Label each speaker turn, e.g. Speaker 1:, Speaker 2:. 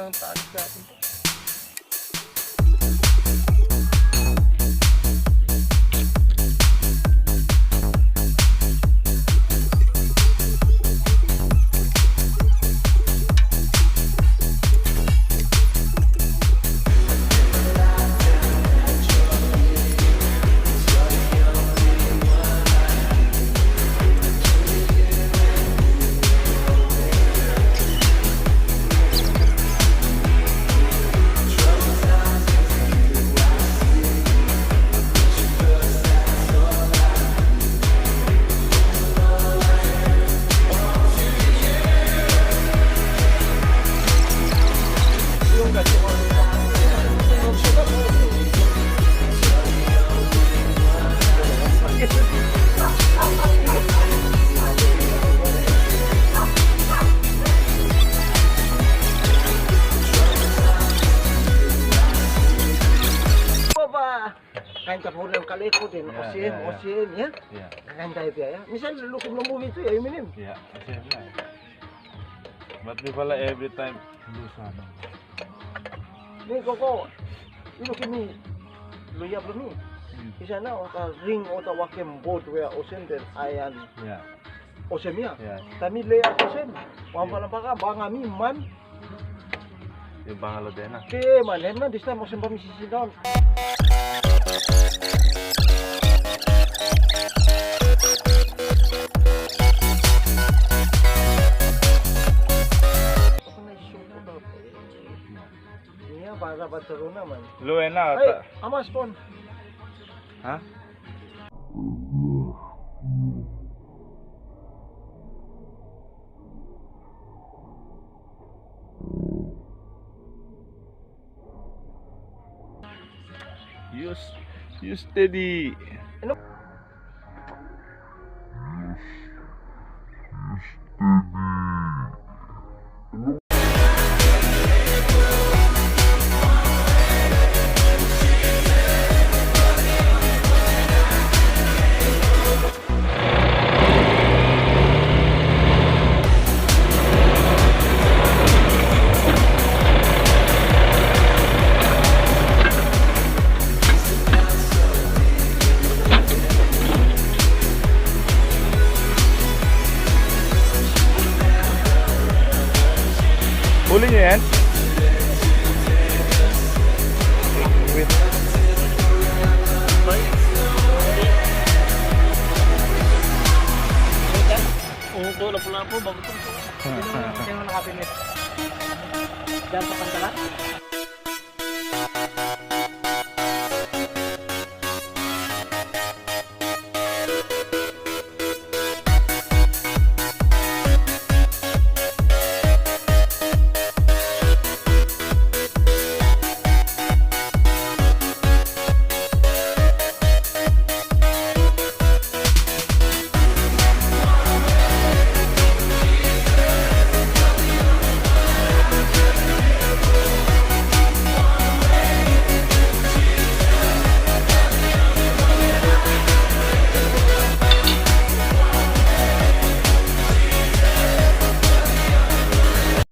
Speaker 1: sobrang taas natin. Kain tapos ng kaliko din, osim, ya? Kain tayo ya? Misal, lukim ng movie ito, ya, minim.
Speaker 2: Yeah, osim na. Ba't di pala every time lusan?
Speaker 1: Ni koko, ilukim ni, luyab ni. Isa na, ka ring o tawakim board where osim din, ayan.
Speaker 2: Yeah.
Speaker 1: Osim ya?
Speaker 2: Yeah.
Speaker 1: Tami luyab osim. Wampalang baka, bangami man.
Speaker 2: Yung bangalo din na.
Speaker 1: Okay, man, na, this time osim pa misisidaw. Para batero naman.
Speaker 2: Luwen na.
Speaker 1: Ay, amas pon.
Speaker 2: Ha? You steady.
Speaker 1: Ano?
Speaker 2: Huli niyo yan? Wait.
Speaker 1: Ito, lapo-lapo, bago ito. Sino nakapinit? Diyan sa pantalan?